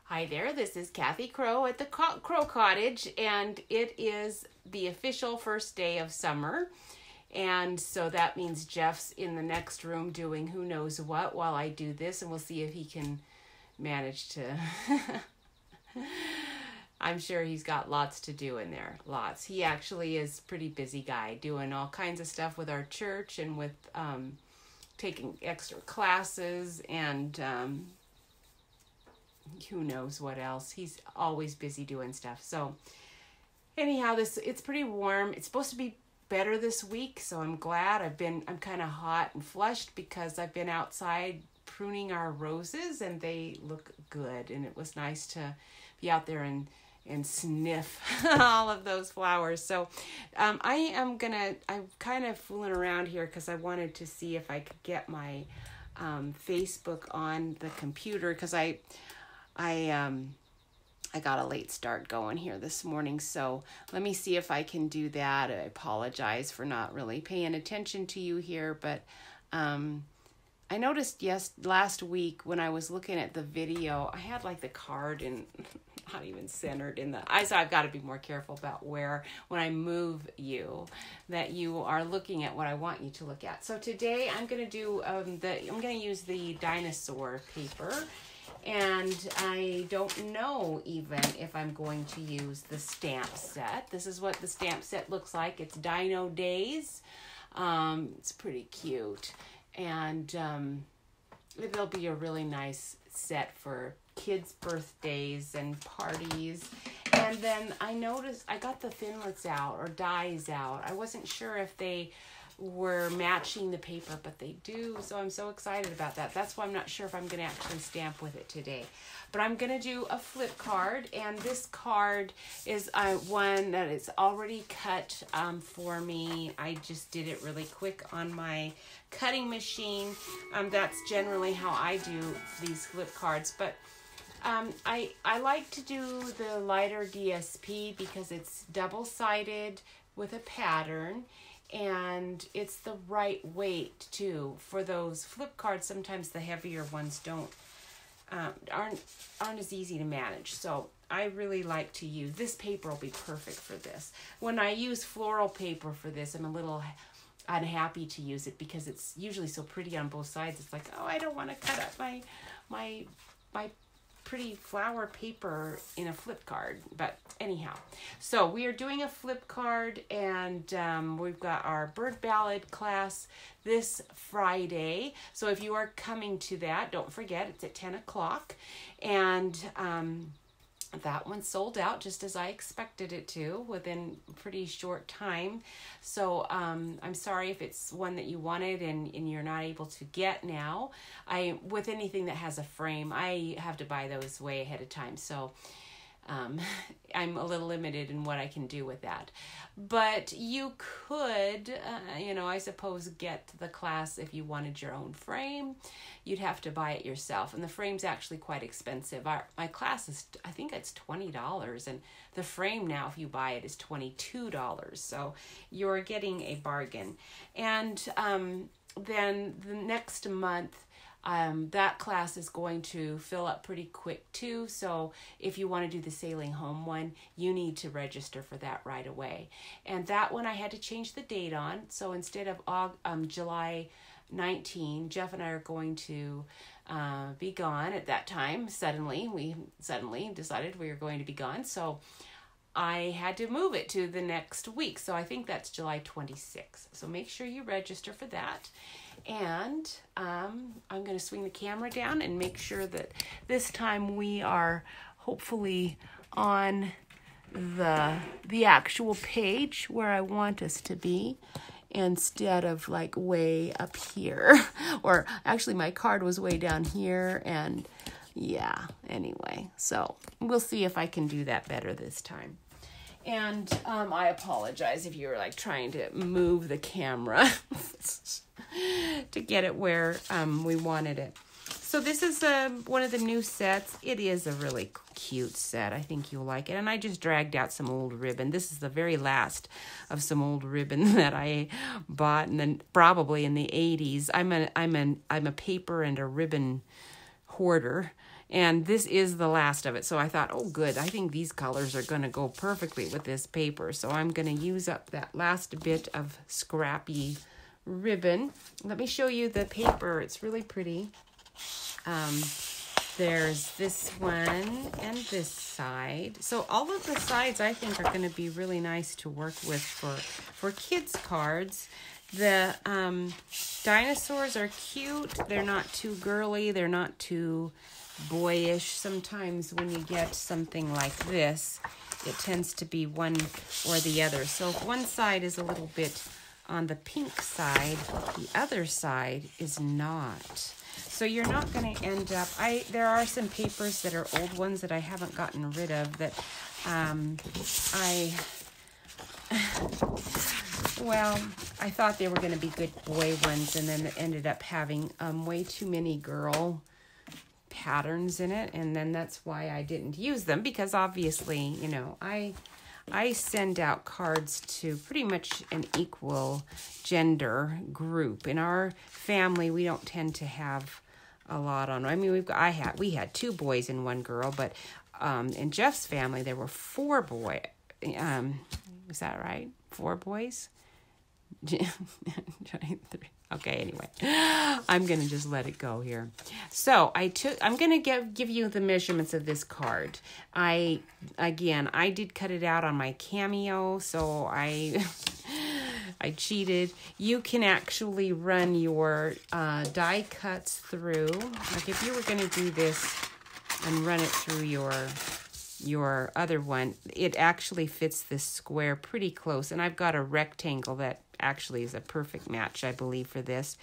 Hi there, this is Kathy Crow at the Crow Cottage, and it is the official first day of summer. And so that means Jeff's in the next room doing who knows what while I do this, and we'll see if he can manage to... I'm sure he's got lots to do in there, lots. He actually is a pretty busy guy doing all kinds of stuff with our church and with taking extra classes and... who knows what else. He's always busy doing stuff. So anyhow, it's pretty warm. It's supposed to be better this week, so I'm glad. I'm kind of hot and flushed because I've been outside pruning our roses and they look good, and it was nice to be out there and sniff all of those flowers. So I'm kind of fooling around here because I wanted to see if I could get my Facebook on the computer, because I got a late start going here this morning, so let me see if I can do that. I apologize for not really paying attention to you here, but I noticed last week when I was looking at the video, I had like the card and not even centered in so I've got to be more careful about when I move you, that you are looking at what I want you to look at. So today I'm going to do I'm going to use the dinosaur paper. And I don't know even if I'm going to use the stamp set. This is what the stamp set looks like. It's Dino Days. It's pretty cute. And it'll be a really nice set for kids' birthdays and parties. And then I noticed I got the thinlits out, or dies out. I wasn't sure if they were matching the paper, but they do, so I'm so excited about that. That's why I'm not sure if I'm going to actually stamp with it today. But I'm going to do a flip card, and this card is one that is already cut for me. I just did it really quick on my cutting machine. That's generally how I do these flip cards, but I like to do the lighter DSP because it's double-sided with a pattern, and it's the right weight too. For those flip cards, sometimes the heavier ones aren't as easy to manage. So I really like to use this paper. Will be perfect for this. When I use floral paper for this, I'm a little unhappy to use it because it's usually so pretty on both sides. It's like, oh, I don't want to cut up my pretty flower paper in a flip card. But anyhow, so we are doing a flip card, and we've got our bird ballad class this Friday. So if you are coming to that, don't forget, it's at 10 o'clock. And that one sold out just as I expected it to within a pretty short time. So I'm sorry if it's one that you wanted and you're not able to get now. With anything that has a frame, I have to buy those way ahead of time. So I'm a little limited in what I can do with that. But you could, I suppose, get the class if you wanted your own frame. You'd have to buy it yourself. And the frame's actually quite expensive. My class is, I think it's $20. And the frame now, if you buy it, is $22. So you're getting a bargain. And then the next month, that class is going to fill up pretty quick too. So if you want to do the sailing home one, you need to register for that right away. And that one I had to change the date on. So instead of July 19, Jeff and I are going to be gone at that time. We suddenly decided we were going to be gone. So I had to move it to the next week. So I think that's July 26th. So make sure you register for that. And I'm going to swing the camera down and make sure that this time we are hopefully on the actual page where I want us to be, instead of like way up here. Or actually my card was way down here, and yeah, anyway. So we'll see if I can do that better this time. And I apologize if you were like trying to move the camera to get it where we wanted it. So this is one of the new sets. It is a really cute set. I think you'll like it. And I just dragged out some old ribbon. This is the very last of some old ribbon that I bought, and then probably in the 80s. I'm a paper and a ribbon hoarder. And this is the last of it. So I thought, oh, good. I think these colors are going to go perfectly with this paper. So I'm going to use up that last bit of scrappy ribbon. Let me show you the paper. It's really pretty. There's this one and this side. So all of the sides I think are going to be really nice to work with for kids' cards. The dinosaurs are cute. They're not too girly. They're not too boyish. Sometimes when you get something like this, it tends to be one or the other. So if one side is a little bit on the pink side, the other side is not. So you're not going to end up, there are some papers that are old ones that I haven't gotten rid of that I thought they were going to be good boy ones, and then it ended up having way too many girl patterns in it, and then that's why I didn't use them, because obviously, you know, I send out cards to pretty much an equal gender group. In our family, we don't tend to have a lot on. I mean, we had 2 boys and 1 girl, but in Jeff's family there were 4 boys. Is that right? 4 boys? Okay, anyway, I'm going to just let it go here. So I'm going to give you the measurements of this card. I did cut it out on my Cameo, so I cheated. You can actually run your die cuts through. Like if you were going to do this and run it through your other one, it actually fits this square pretty close. And I've got a rectangle that actually is a perfect match, I believe, for this.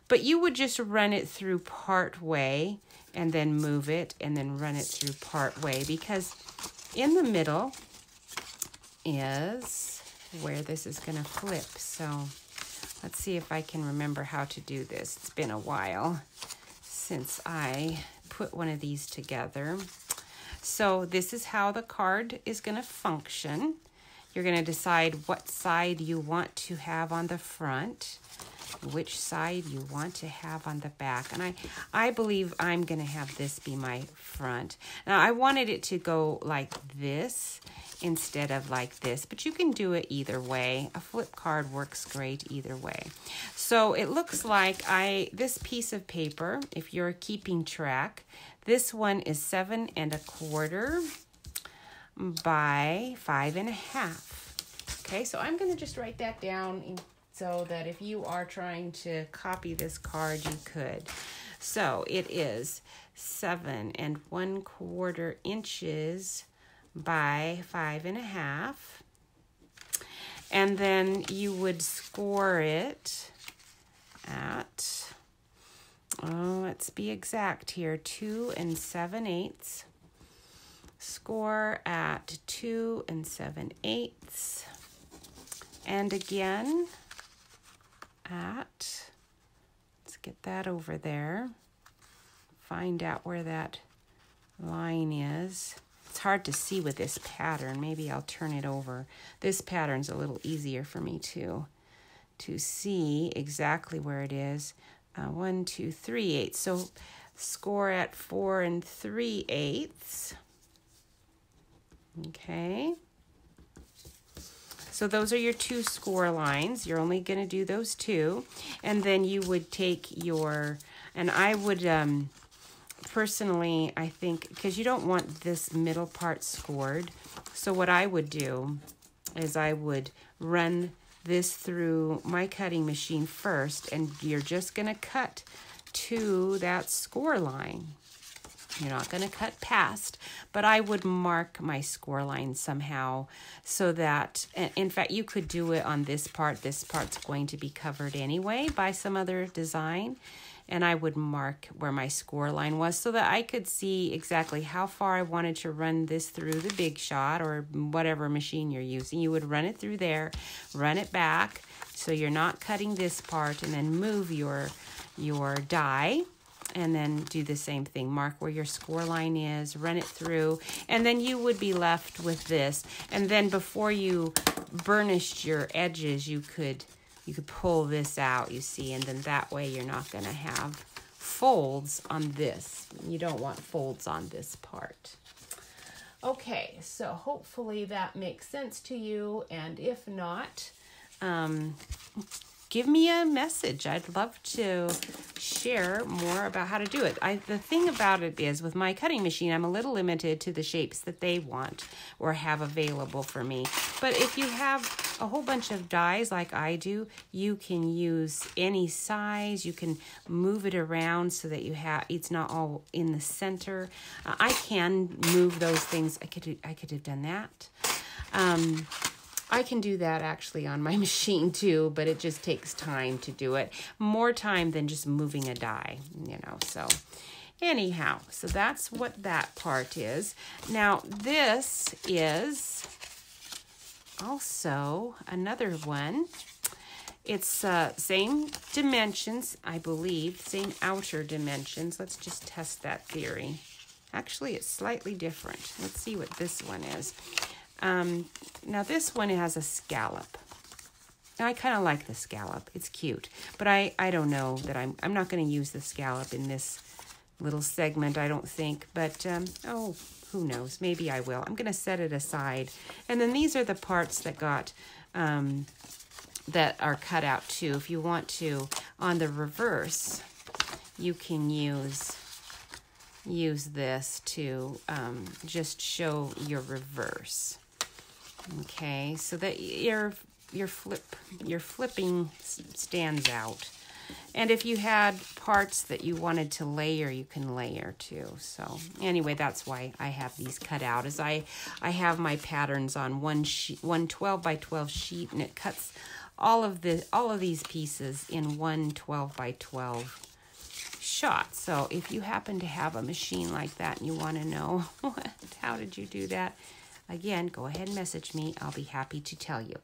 But you would just run it through part way and then move it and then run it through part way, because in the middle is where this is going to flip. So let's see if I can remember how to do this. It's been a while since I put one of these together. So this is how the card is going to function. You're going to decide what side you want to have on the front, which side you want to have on the back. And I believe I'm going to have this be my front. Now, I wanted it to go like this instead of like this, but you can do it either way. A flip card works great either way. So it looks like this piece of paper, if you're keeping track, this one is 7 1/4 by 5 1/2. Okay, so I'm going to just write that down so that if you are trying to copy this card, you could. So it is 7 1/4 inches by 5 1/2. And then you would score it at, let's be exact here, 2 7/8. Score at 2 7/8. And again at, let's get that over there. Find out where that line is. It's hard to see with this pattern. Maybe I'll turn it over. This pattern's a little easier for me to see exactly where it is. 1 2 3/8. So score at 4 3/8. Okay. So those are your 2 score lines. You're only going to do those 2. And then you would take your, and I would, personally, I think, because you don't want this middle part scored. So what I would do is I would run this through my cutting machine first, and you're just going to cut to that score line. You're not going to cut past, but I would mark my score line somehow so that, in fact, you could do it on this part. This part's going to be covered anyway by some other design, and I would mark where my score line was so that I could see exactly how far I wanted to run this through the Big Shot or whatever machine you're using. You would run it through there, run it back so you're not cutting this part, and then move your die. And then do the same thing. Mark where your score line is, run it through, and then you would be left with this. And then before you burnished your edges, you could pull this out, you see, and then that way you're not going to have folds on this. You don't want folds on this part. Okay, so hopefully that makes sense to you, and if not, give me a message. I'd love to share more about how to do it. The thing about it is, with my cutting machine, I'm a little limited to the shapes that they want or have available for me. But if you have a whole bunch of dies like I do, you can use any size. You can move it around so that it's not all in the center. I can move those things. I could have done that. I can do that actually on my machine too, but it just takes time to do it. More time than just moving a die, so anyhow, so that's what that part is. Now this is also another one. It's same dimensions, I believe, same outer dimensions. Let's just test that theory. Actually, it's slightly different. Let's see what this one is. Now this one has a scallop. Now I kind of like the scallop. It's cute, but I don't know that I'm not going to use the scallop in this little segment, I don't think, but oh, who knows? Maybe I will. I'm going to set it aside. And then these are the parts that got that are cut out too. If you want to, on the reverse, you can use this to just show your reverse. Okay, so that your flipping stands out. And if you had parts that you wanted to layer, you can layer too. So anyway, that's why I have these cut out. As I have my patterns on one 12 by 12 sheet, and it cuts all of these pieces in one 12 by 12 shot. So if you happen to have a machine like that and you want to know how did you do that, again, go ahead and message me. I'll be happy to tell you.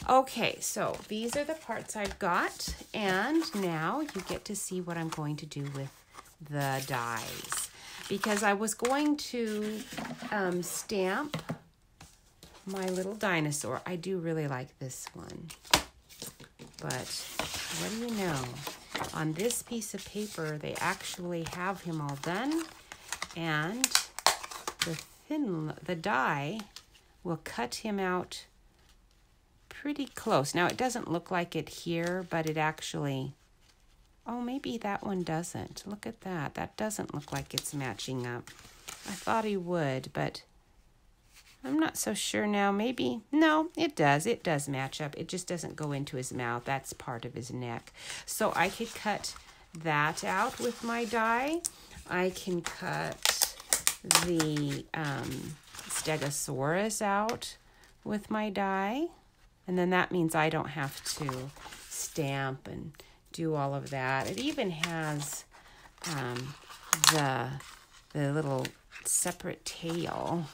Okay, so these are the parts I've got, and now you get to see what I'm going to do with the dies. Because I was going to stamp my little dinosaur. I do really like this one. But what do you know? On this piece of paper, they actually have him all done, and the die will cut him out pretty close. Now, it doesn't look like it here, but it actually... Oh, maybe that one doesn't. Look at that. That doesn't look like it's matching up. I thought he would, but I'm not so sure now. Maybe... No, it does. It does match up. It just doesn't go into his mouth. That's part of his neck. So I could cut that out with my die. I can cut the Stegosaurus out with my die. And then that means I don't have to stamp and do all of that. It even has the little separate tail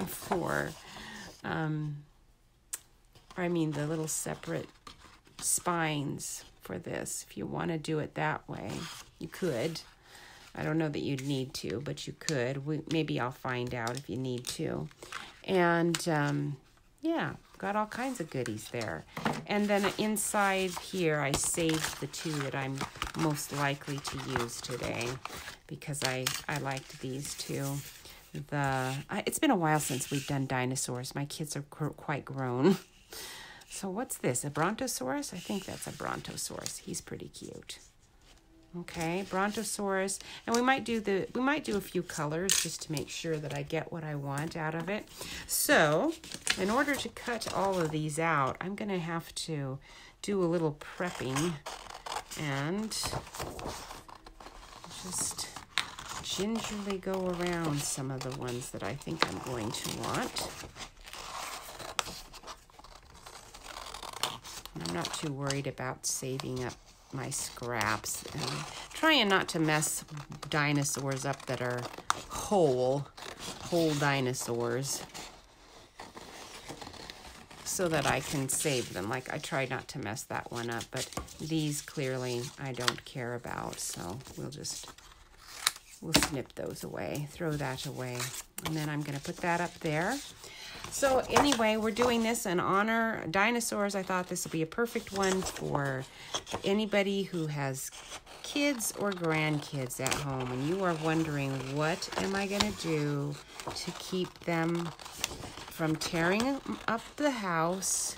for, the little separate spines for this. If you want to do it that way, you could. I don't know that you'd need to, but you could. Maybe I'll find out if you need to. And yeah, got all kinds of goodies there. And then inside here, I saved the two that I'm most likely to use today because I liked these two. It's been a while since we've done dinosaurs. My kids are quite grown. So what's this, a Brontosaurus? I think that's a Brontosaurus. He's pretty cute. Okay, Brontosaurus, and we might do a few colors just to make sure that I get what I want out of it. So, in order to cut all of these out, I'm going to have to do a little prepping and just gingerly go around some of the ones that I think I'm going to want. I'm not too worried about saving up my scraps. Trying not to mess dinosaurs up that are whole dinosaurs so that I can save them. Like I try not to mess that one up, but these clearly I don't care about, so we'll snip those away, throw that away. And then I'm going to put that up there. So anyway, we're doing this in honor of dinosaurs. I thought this would be a perfect one for anybody who has kids or grandkids at home, and you are wondering, what am I going to do to keep them from tearing up the house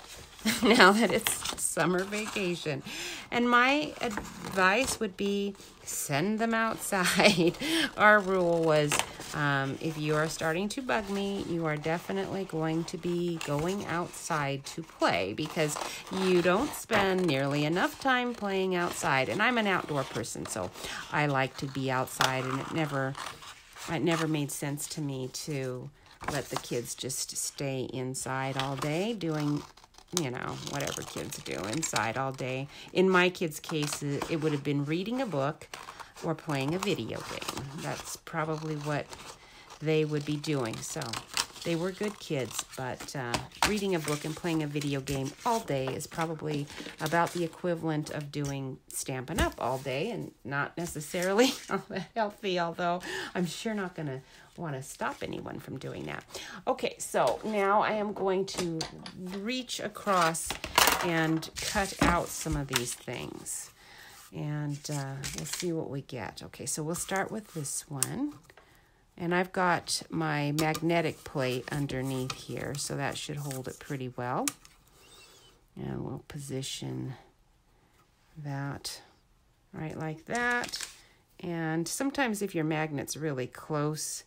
now that it's summer vacation? And my advice would be, send them outside. Our rule was, if you are starting to bug me, you are definitely going to be going outside to play, because you don't spend nearly enough time playing outside. And I'm an outdoor person, so I like to be outside, and it never made sense to me to let the kids just stay inside all day doing, you know, whatever kids do inside all day. In my kids' case, it would have been reading a book or playing a video game. That's probably what they would be doing. So they were good kids, but reading a book and playing a video game all day is probably about the equivalent of doing Stampin' Up all day, and not necessarily healthy, although I'm sure not going to want to stop anyone from doing that. Okay, so now I am going to reach across and cut out some of these things, and we'll see what we get. Okay, so we'll start with this one, and I've got my magnetic plate underneath here, so that should hold it pretty well. And we'll position that right like that. And sometimes if your magnet's really close,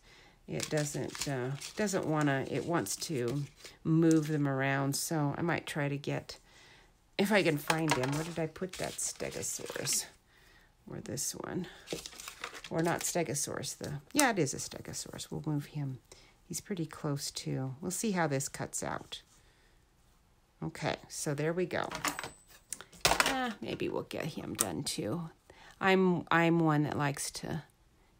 it wants to move them around. So I might try to get, if I can find him. Where did I put that Stegosaurus? Or this one? Or not Stegosaurus, yeah, it is a Stegosaurus. We'll move him. He's pretty close too. We'll see how this cuts out. Okay, so there we go. Maybe we'll get him done too. I'm one that likes to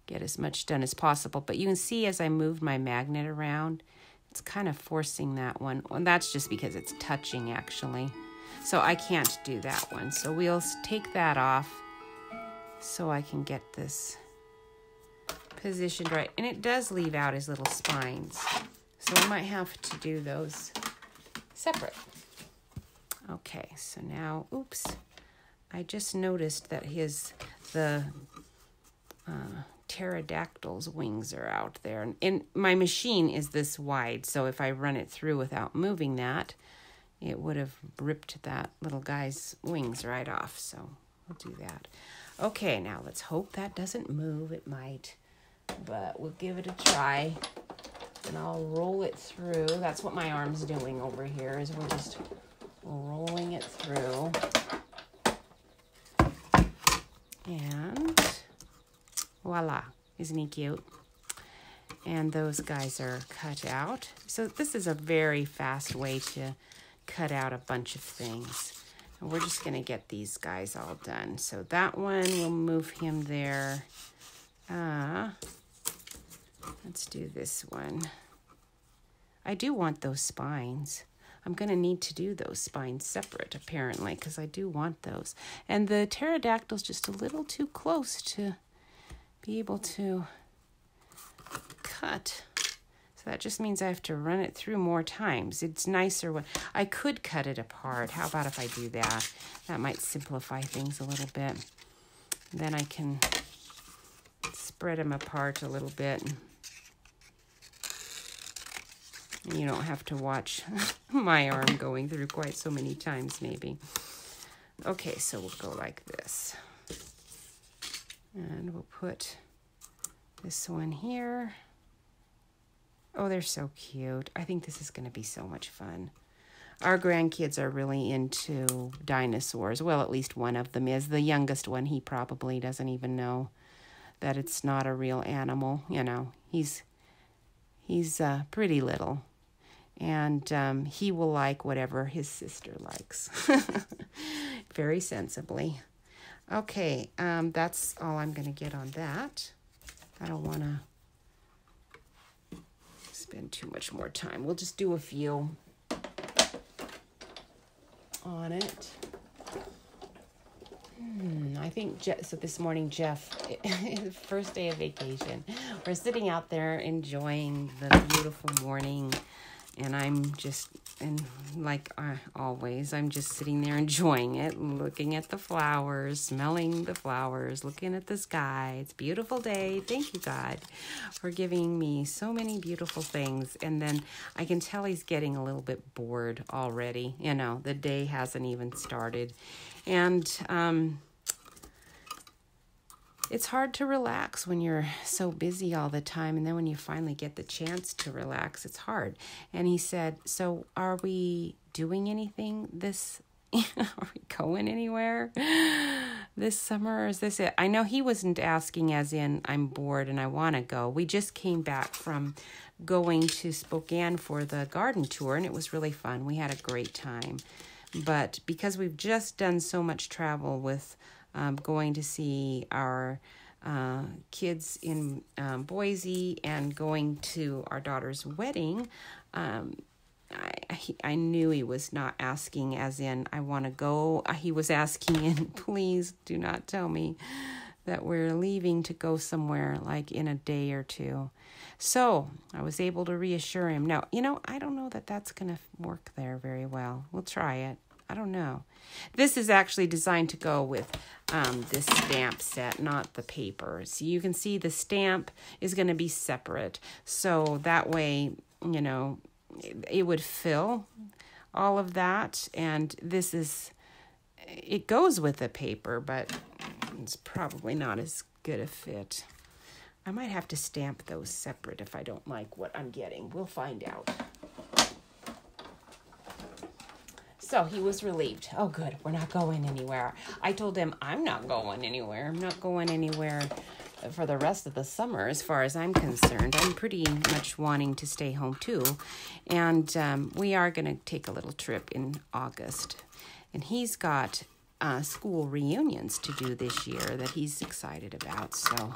get as much done as possible, but you can see as I move my magnet around, it's kind of forcing that one. Well, that's just because it's touching actually. So I can't do that one. So we'll take that off so I can get this positioned right. And it does leave out his little spines, so I might have to do those separate. Okay, so now, oops, I just noticed that the pterodactyl's wings are out there. And my machine is this wide, so if I run it through without moving that, it would have ripped that little guy's wings right off. So we'll do that. Okay, now let's hope that doesn't move. It might, but we'll give it a try. And I'll roll it through. That's what my arm's doing over here, is we're just rolling it through. And voila, isn't he cute? And those guys are cut out. So this is a very fast way to cut out a bunch of things. And we're just gonna get these guys all done. So that one, we'll move him there. Let's do this one. I do want those spines. I'm going to need to do those spines separate, apparently, because I do want those. And the pterodactyl's just a little too close to be able to cut. So that just means I have to run it through more times. It's nicer when I could cut it apart. How about if I do that? That might simplify things a little bit. Then I can spread them apart a little bit. You don't have to watch my arm going through quite so many times, maybe. Okay, so we'll go like this. And we'll put this one here. Oh, they're so cute. I think this is going to be so much fun. Our grandkids are really into dinosaurs. Well, at least one of them is. The youngest one, he probably doesn't even know that it's not a real animal. You know, he's pretty little. And he will like whatever his sister likes. Very sensibly. Okay, that's all I'm going to get on that. I don't want to spend too much more time. We'll just do a few on it. I think so this morning, Jeff, first day of vacation, we're sitting out there enjoying the beautiful morning, And I'm just, and like always, I'm just sitting there enjoying it, looking at the flowers, smelling the flowers, looking at the sky. It's a beautiful day. Thank you, God, for giving me so many beautiful things. And then I can tell he's getting a little bit bored already. You know, the day hasn't even started. And it's hard to relax when you're so busy all the time. And then when you finally get the chance to relax, it's hard. And he said, so are we doing anything this, are we going anywhere this summer? Or is this it? I know he wasn't asking as in I'm bored and I want to go. We just came back from going to Spokane for the garden tour, and it was really fun. We had a great time. But because we've just done so much travel with going to see our kids in Boise and going to our daughter's wedding, I knew he was not asking as in, I want to go. He was asking in, please do not tell me that we're leaving to go somewhere like in a day or two. So I was able to reassure him. Now, you know, I don't know that that's going to work there very well. We'll try it. I don't know. This is actually designed to go with this stamp set, not the paper. So you can see the stamp is going to be separate. So that way, you know, it would fill all of that. And this is, it goes with the paper, but it's probably not as good a fit. I might have to stamp those separate if I don't like what I'm getting. We'll find out. So he was relieved. Oh, good. We're not going anywhere. I told him, I'm not going anywhere. I'm not going anywhere for the rest of the summer as far as I'm concerned. I'm pretty much wanting to stay home too. And we are going to take a little trip in August. And he's got school reunions to do this year that he's excited about. So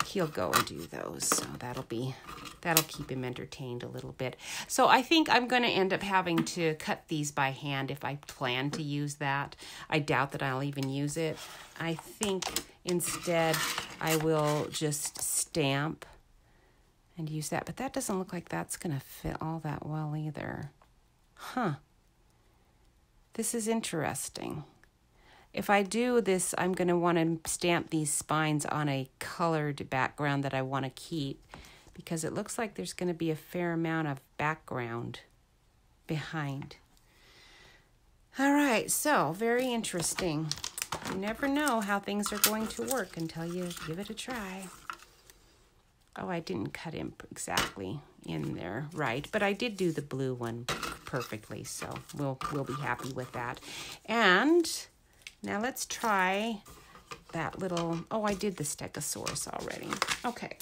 he'll go and do those. So that'll keep him entertained a little bit. So I think I'm going to end up having to cut these by hand if I plan to use that. I doubt that I'll even use it. I think instead I will just stamp and use that. But that doesn't look like that's going to fit all that well either. Huh. This is interesting. If I do this, I'm going to want to stamp these spines on a colored background that I want to keep, because it looks like there's going to be a fair amount of background behind. All right, so very interesting. You never know how things are going to work until you give it a try. Oh, I didn't cut him exactly in there right, but I did do the blue one perfectly, so we'll be happy with that. And now let's try that little, oh, I did the Stegosaurus already. Okay.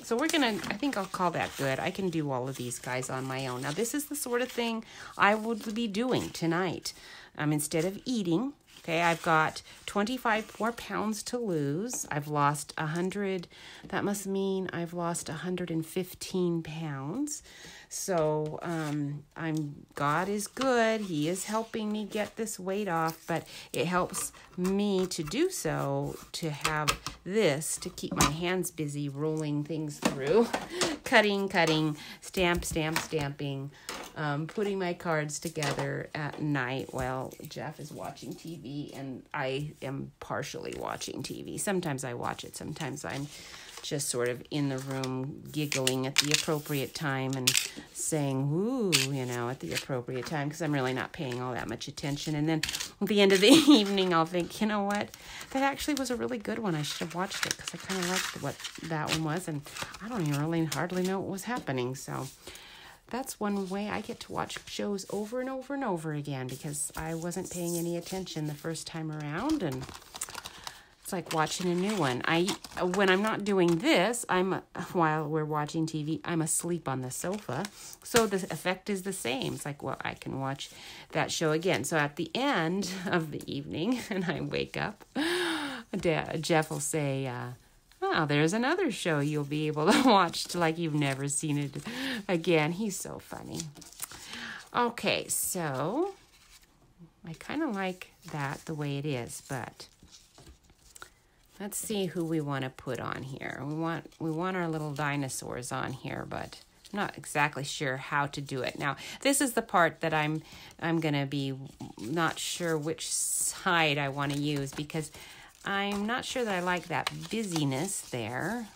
So I think I'll call that good. I can do all of these guys on my own. Now, this is the sort of thing I would be doing tonight. Instead of eating, okay, I've got 25 more pounds to lose. I've lost 100. That must mean I've lost 115 pounds. So God is good. He is helping me get this weight off, but it helps me to do so, to have this, to keep my hands busy rolling things through, cutting, stamping, putting my cards together at night while Jeff is watching TV and I am partially watching TV. Sometimes I watch it. Sometimes I'm just sort of in the room giggling at the appropriate time and saying woo, at the appropriate time, because I'm really not paying all that much attention. And then at the end of the evening, I'll think, you know what? That actually was a really good one. I should have watched it because I kind of liked what that one was. And I don't even really hardly know what was happening. So that's one way I get to watch shows over and over and over again, because I wasn't paying any attention the first time around, and it's like watching a new one. When I'm not doing this, while we're watching TV, I'm asleep on the sofa. So the effect is the same. It's like, well, I can watch that show again. So at the end of the evening, and I wake up, Jeff will say, oh, there's another show you'll be able to watch like you've never seen it again. He's so funny. Okay, so I kind of like that the way it is, but let's see who we want to put on here. We want our little dinosaurs on here, but I'm not exactly sure how to do it. Now, this is the part that I'm going to be not sure which side I want to use, because I'm not sure that I like that busyness there.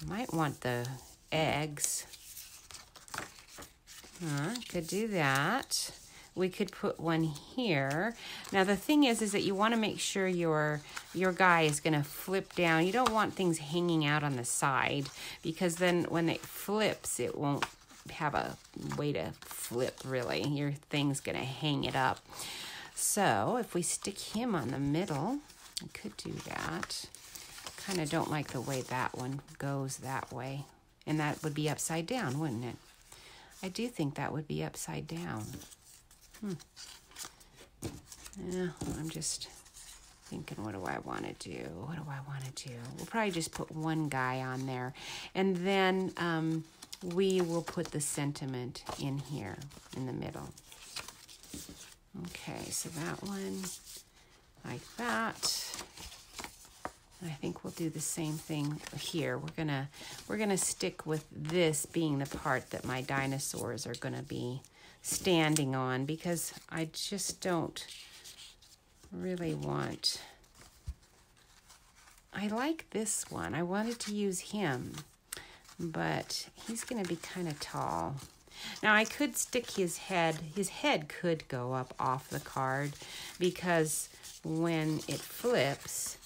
I might want the eggs. Could do that. We could put one here. Now the thing is that you want to make sure your guy is going to flip down. You don't want things hanging out on the side, because then when it flips, it won't have a way to flip really. Your thing's going to hang it up. So if we stick him on the middle, I could do that. Kind of don't like the way that one goes that way. And that would be upside down, wouldn't it? I do think that would be upside down. Yeah, I'm just thinking, what do I want to do? What do I want to do? We'll probably just put one guy on there. And then we will put the sentiment in here in the middle. Okay, so that one like that. I think we'll do the same thing here. We're gonna stick with this being the part that my dinosaurs are gonna be standing on, because I just don't really want. I like this one. I wanted to use him, but he's gonna be kind of tall. Now I could stick his head. His head could go up off the card, because when it flips,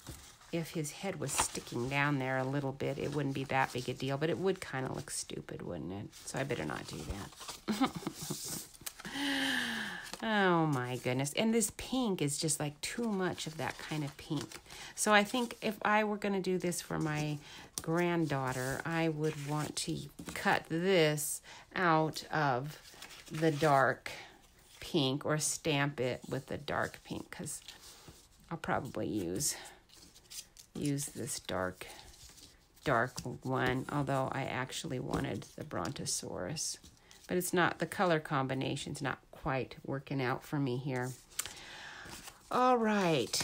if his head was sticking down there a little bit, it wouldn't be that big a deal, but it would kind of look stupid, wouldn't it? So I better not do that. Oh my goodness. And this pink is just like too much of that kind of pink. So I think if I were going to do this for my granddaughter, I would want to cut this out of the dark pink, or stamp it with the dark pink, because I'll probably use this dark one, although I actually wanted the Brontosaurus. But it's not, the color combination's not quite working out for me here. All right.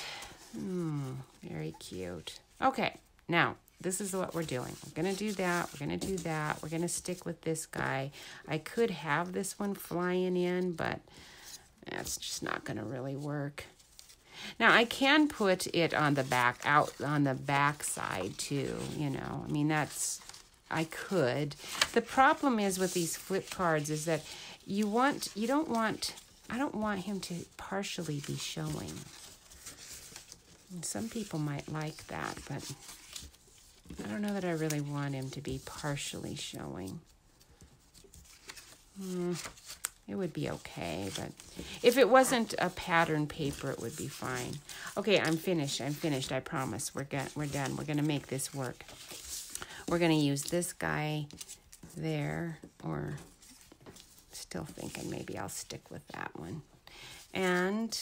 Very cute. Okay, now this is what we're doing. We're going to do that. We're going to do that. We're going to stick with this guy. I could have this one flying in, but that's just not going to really work. Now, I can put it on the back, out on the back side too, you know. I mean, I could. The problem is with these flip cards is that I don't want him to partially be showing. And some people might like that, but I don't know that I really want him to be partially showing. It would be okay, but if it wasn't a pattern paper, it would be fine. Okay, I'm finished, I promise. We're done. We're going to make this work. We're going to use this guy there, or still thinking maybe I'll stick with that one. And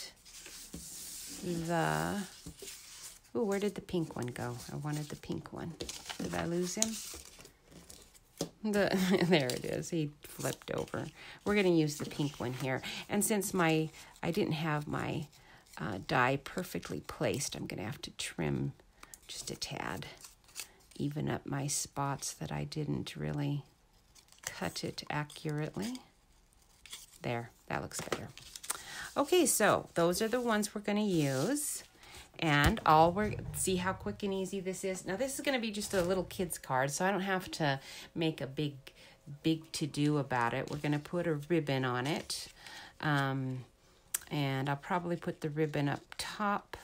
where did the pink one go? I wanted the pink one. Did I lose him? There it is. He flipped over. We're going to use the pink one here. And since I didn't have my die perfectly placed, I'm going to have to trim just a tad. Even up my spots that I didn't really cut it accurately. There, that looks better. Okay, so those are the ones we're going to use. And see how quick and easy this is. Now this is going to be just a little kid's card, so I don't have to make a big to-do about it. We're going to put a ribbon on it. And I'll probably put the ribbon up top.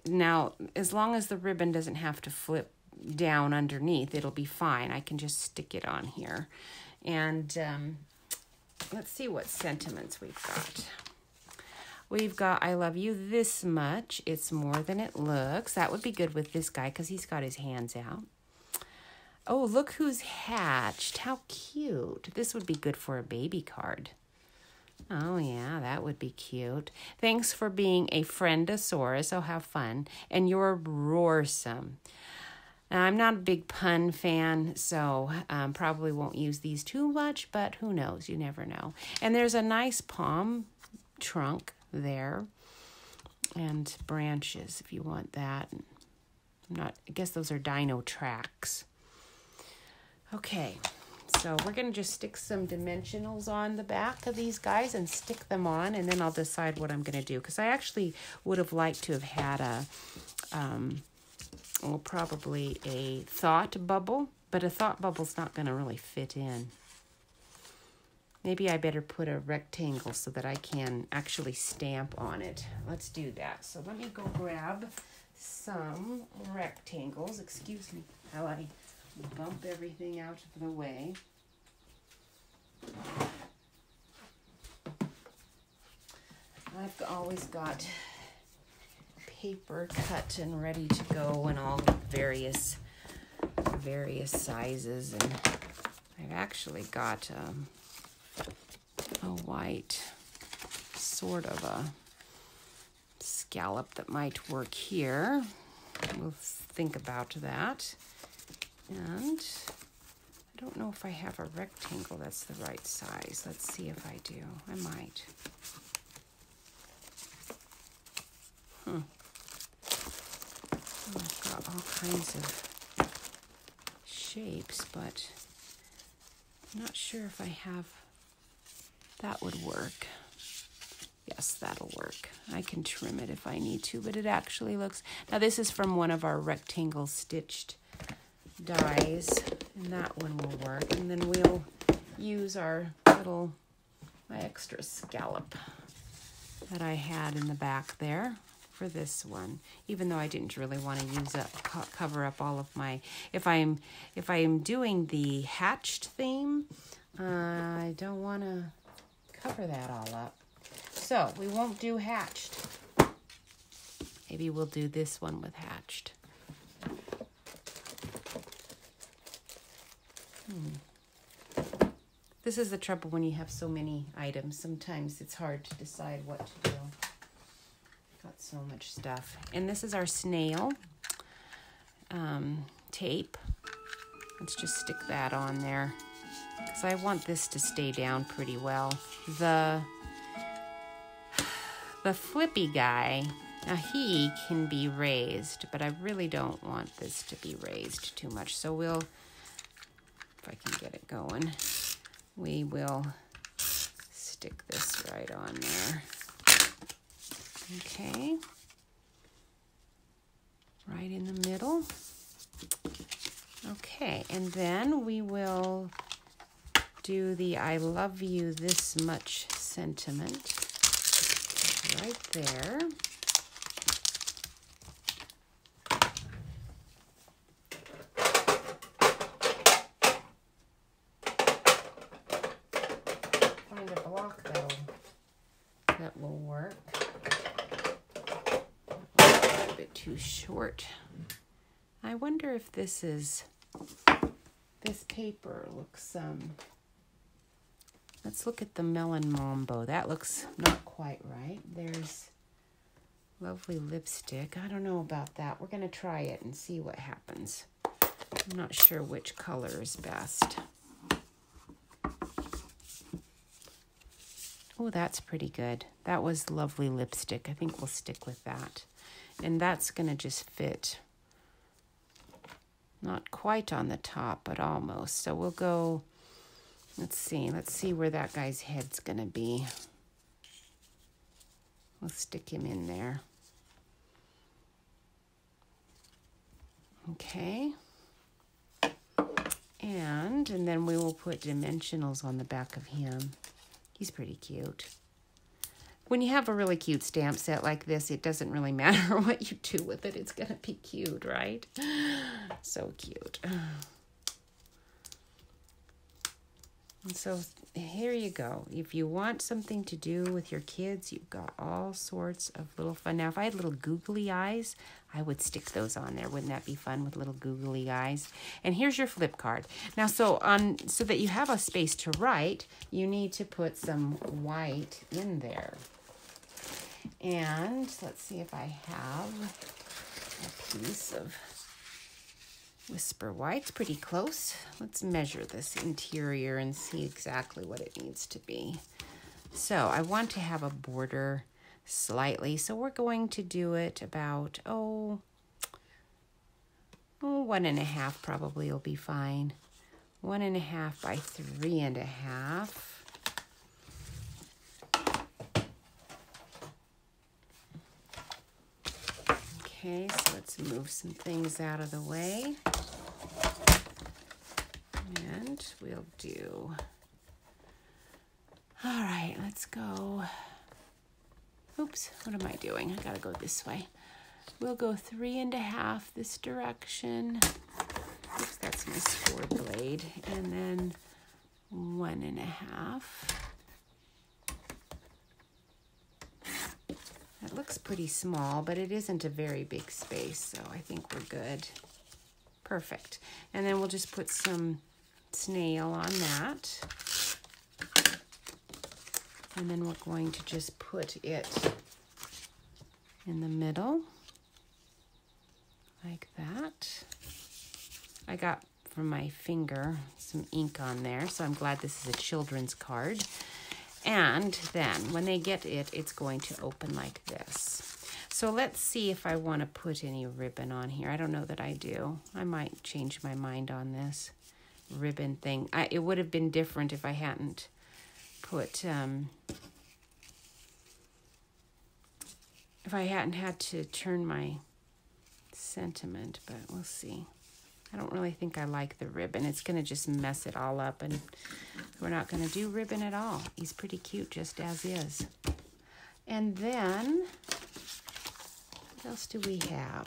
Now, as long as the ribbon doesn't have to flip down underneath, it'll be fine. I can just stick it on here. And let's see what sentiments we've got. We've got, I love you this much. It's more than it looks. That would be good with this guy because he's got his hands out. Oh, look who's hatched. How cute. This would be good for a baby card. Oh, yeah, that would be cute. Thanks for being a friendosaurus. Oh, have fun. And you're roarsome. Now, I'm not a big pun fan, so probably won't use these too much, but who knows? You never know. And there's a nice palm trunk there. and branches if you want that. I guess those are Dino tracks. Okay, so we're going to just stick some dimensionals on the back of these guys and stick them on, and then I'll decide what I'm going to do. Because I actually would have liked to have had probably a thought bubble, but a thought bubble's not going to really fit in. Maybe I better put a rectangle so that I can actually stamp on it. Let's do that. So let me go grab some rectangles. Excuse me while I bump everything out of the way. I've always got paper cut and ready to go in all various sizes, and I've actually got a white sort of a scallop that might work here. We'll think about that. And I don't know if I have a rectangle that's the right size. Let's see if I do. I might. I've got all kinds of shapes, but I'm not sure if I have. That would work. Yes, that'll work. I can trim it if I need to, but it actually looks... Now, this is from one of our rectangle stitched dies, and that one will work. And then we'll use my extra scallop that I had in the back there for this one, even though I didn't really want to use cover up all of my... If I am doing the hatched theme, I don't want to cover that all up. So we won't do hatched. Maybe we'll do this one with hatched. This is the trouble when you have so many items. Sometimes it's hard to decide what to do. Got so much stuff. And this is our snail tape. Let's just stick that on there, because I want this to stay down pretty well. The flippy guy, now he can be raised, but I really don't want this to be raised too much. So we'll, if I can get it going, we will stick this right on there. Okay. Right in the middle. Okay, and then we will do the I love you this much sentiment right there. Find a block that will work. A bit too short. I wonder if this paper looks, let's look at the Melon Mambo. That looks not quite right. There's lovely lipstick. I don't know about that. We're going to try it and see what happens. I'm not sure which color is best. Oh, that's pretty good. That was lovely lipstick. I think we'll stick with that. And that's going to just fit. Not quite on the top, but almost. So we'll go, let's see where that guy's head's going to be. We'll stick him in there. Okay. And then we will put dimensionals on the back of him. He's pretty cute. When you have a really cute stamp set like this, it doesn't really matter what you do with it. It's going to be cute, right? So cute. And so here you go. If you want something to do with your kids, you've got all sorts of little fun. Now, if I had little googly eyes, I would stick those on there. Wouldn't that be fun with little googly eyes? And here's your flip card. Now, so that you have a space to write, you need to put some white in there. And let's see if I have a piece of Whisper White. It's pretty close. Let's measure this interior and see exactly what it needs to be. So I want to have a border slightly. So we're going to do it about, 1.5 probably will be fine. 1.5 by 3.5. Okay, so let's move some things out of the way. And we'll do, all right, let's go. Oops, what am I doing? I gotta go this way. We'll go 3.5 this direction. Oops, that's my score blade. And then 1.5. That looks pretty small, but it isn't a very big space, so I think we're good. Perfect. And then we'll just put some snail on that. And then we're going to just put it in the middle, like that. I got from my finger some ink on there, so I'm glad this is a children's card. And then when they get it, it's going to open like this. So let's see if I want to put any ribbon on here. I don't know that I do. I might change my mind on this ribbon thing. It would have been different if I hadn't put, if I hadn't had to turn my sentiment, but we'll see. I don't really think I like the ribbon. It's going to just mess it all up, and we're not going to do ribbon at all. He's pretty cute just as is. And then, what else do we have?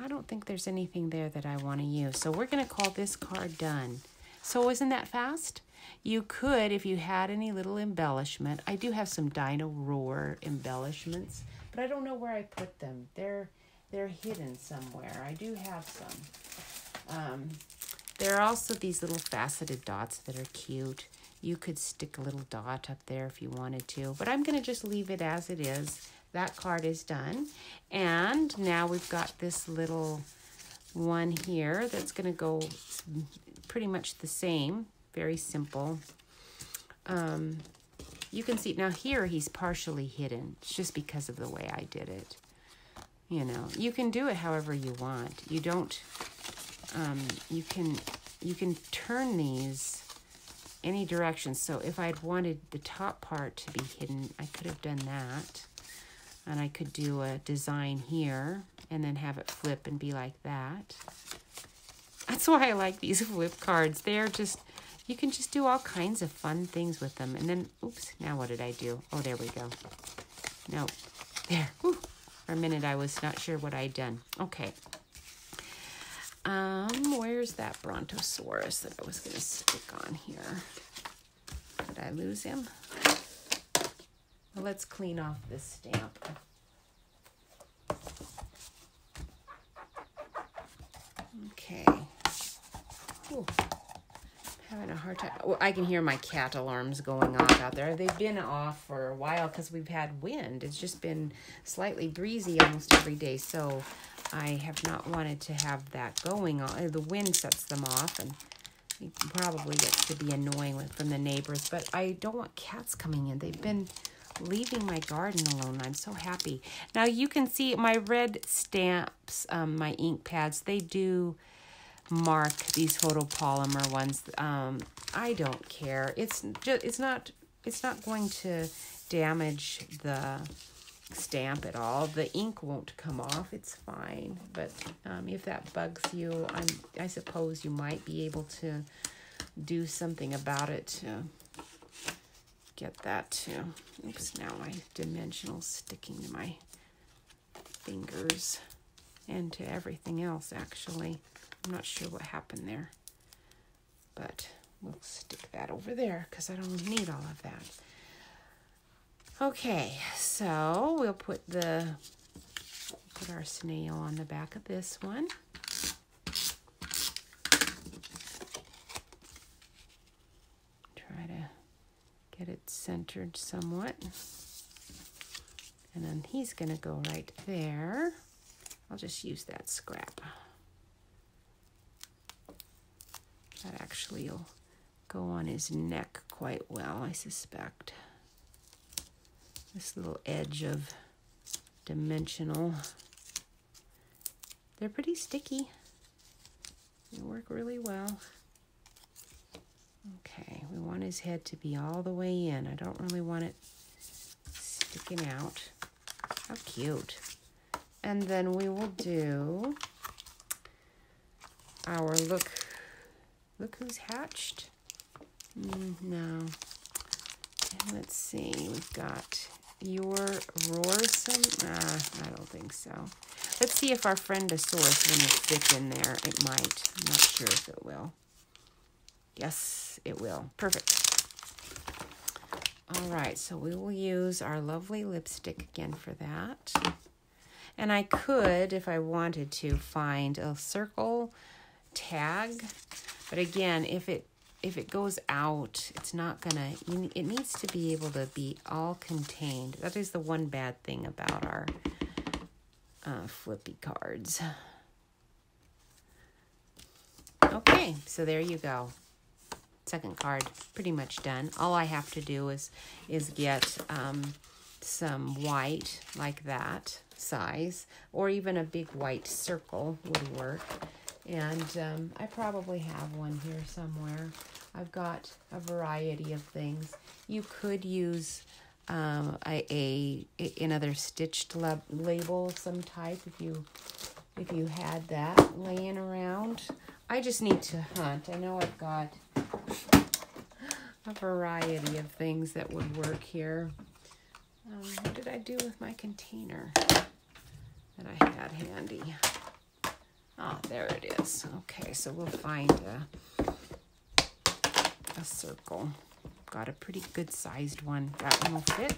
I don't think there's anything there that I want to use. So we're going to call this card done. So isn't that fast? You could, if you had any little embellishment. I do have some Dino Roar embellishments, but I don't know where I put them. They're hidden somewhere. I do have some. There are also these little faceted dots that are cute. You could stick a little dot up there if you wanted to, but I'm going to just leave it as it is. That card is done. And now we've got this little one here that's going to go pretty much the same. Very simple. You can see, now here he's partially hidden. It's just because of the way I did it. You know, you can do it however you want. You don't, you can turn these any direction. So if I'd wanted the top part to be hidden, I could have done that. And I could do a design here and then have it flip and be like that. That's why I like these flip cards. They're just, you can just do all kinds of fun things with them. And then, oops, now what did I do? Oh, there we go. No, there. Whew. For a minute, I was not sure what I'd done. Okay. Where's that Brontosaurus that I was going to stick on here? Did I lose him? Well, let's clean off this stamp. Okay. Ooh. Having a hard time. Well, I can hear my cat alarms going off out there. They've been off for a while because we've had wind. It's just been slightly breezy almost every day, so I have not wanted to have that going on. The wind sets them off, and it probably gets to be annoying from the neighbors, but I don't want cats coming in. They've been leaving my garden alone. I'm so happy. Now you can see my red stamps, my ink pads, they do mark these photopolymer ones. I don't care. It's not going to damage the stamp at all. The ink won't come off. It's fine. But if that bugs you, I suppose you might be able to do something about it to get that to, oops, now my dimensional's sticking to my fingers and to everything else, actually. I'm not sure what happened there, but we'll stick that over there because I don't need all of that. Okay, so we'll put our snail on the back of this one. Try to get it centered somewhat. And then he's going to go right there. I'll just use that scrap. That actually will go on his neck quite well, I suspect. this little edge of dimensional. They're pretty sticky. They work really well. Okay, we want his head to be all the way in. I don't really want it sticking out. How cute. And then we will do our look who's hatched. No. And let's see, we've got your roarsome. I don't think so. Let's see if our Friendosaurus one will fit in there. It might. I'm not sure if it will. Yes, it will. Perfect. All right, so we will use our lovely lipstick again for that. And I could, if I wanted to, find a circle tag. But again, if it goes out, it's not gonna, it needs to be able to be all contained. That is the one bad thing about our flippy cards. Okay, so there you go. Second card pretty much done. All I have to do is get some white like that size, or even a big white circle would work. And I probably have one here somewhere. I've got a variety of things. You could use another stitched label, some type, if you had that laying around. I just need to hunt. I know I've got a variety of things that would work here. What did I do with my container that I had handy? Ah, there it is. Okay, so we'll find a circle. Got a pretty good sized one. That one will fit.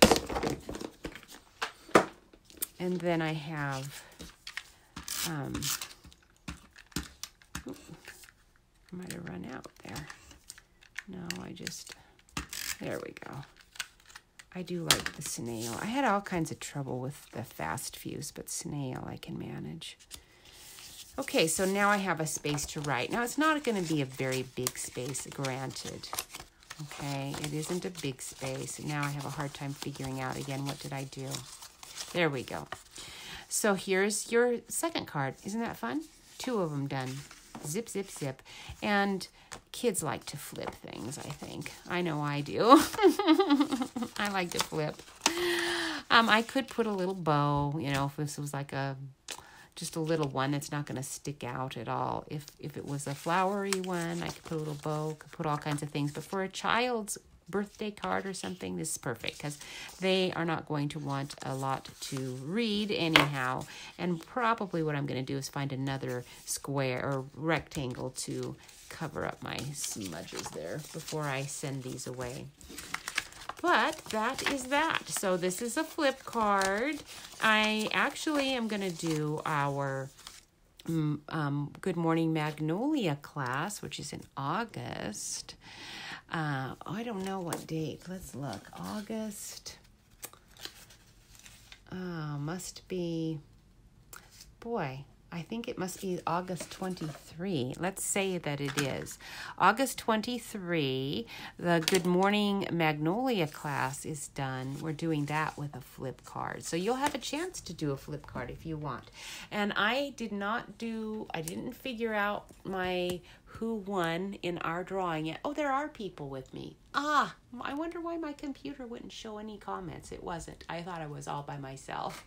And then I have, I might have run out there. No, there we go. I do like the snail. I had all kinds of trouble with the fast fuse, but snail I can manage. Okay, so now I have a space to write. Now, it's not going to be a very big space, granted. Okay, it isn't a big space. Now I have a hard time figuring out, again, what did I do? There we go. So here's your second card. Isn't that fun? 2 of them done. Zip, zip, zip. And kids like to flip things, I think. I know I do. I like to flip. I could put a little bow, if this was like just a little one that's not going to stick out at all. If it was a flowery one, I could put a little bow, could put all kinds of things. But for a child's birthday card or something, this is perfect because they are not going to want a lot to read anyhow. And probably what I'm going to do is find another square or rectangle to cover up my smudges there before I send these away. But that is that. So this is a flip card. I actually am going to do our Good Morning Magnolia class, which is in August. I don't know what date. Let's look. August. Must be, boy, I think it must be August 23. Let's say that it is. August 23, the Good Morning Magnolia class is done. We're doing that with a flip card. So you'll have a chance to do a flip card if you want. And I didn't figure out who won in our drawing yet. Oh, there are people with me. I wonder why my computer wouldn't show any comments. It wasn't. I thought I was all by myself.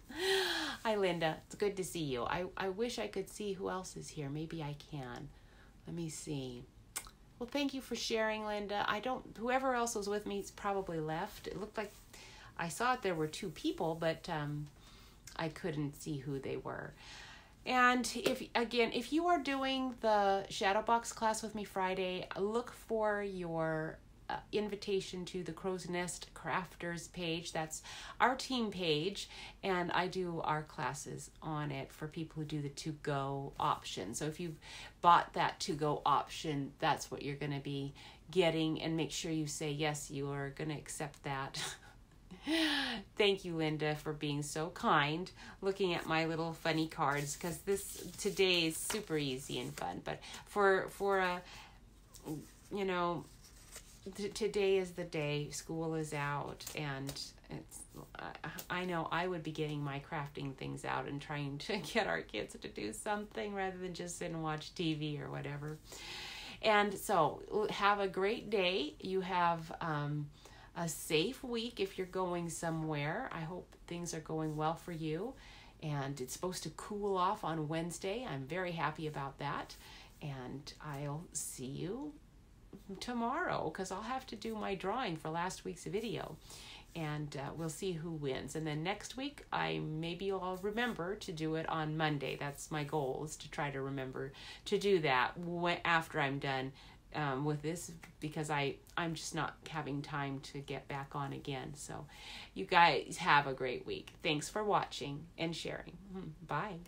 Hi, Linda. It's good to see you. I wish I could see who else is here. Maybe I can. Let me see. Well, thank you for sharing, Linda. Whoever else was with me is probably left. It looked like I saw there were 2 people, but I couldn't see who they were. And if you are doing the Shadow Box class with me Friday, look for your invitation to the Crow's Nest Crafters page. That's our team page, and I do our classes on it for people who do the to-go option. So if you've bought that to-go option, that's what you're going to be getting, and make sure you say yes, you are going to accept that. Thank you, Linda, for being so kind, looking at my little funny cards, because today is super easy and fun. But for today is the day. School is out, and I know I would be getting my crafting things out and trying to get our kids to do something rather than just sit and watch TV or whatever. And so have a great day. You have a safe week if you're going somewhere. I hope things are going well for you. And it's supposed to cool off on Wednesday. I'm very happy about that. And I'll see you tomorrow because I'll have to do my drawing for last week's video. And we'll see who wins. And then next week, maybe I'll remember to do it on Monday. That's my goal, is to try to remember to do that after I'm done with this, because I'm just not having time to get back on again. So you guys have a great week. Thanks for watching and sharing. Bye.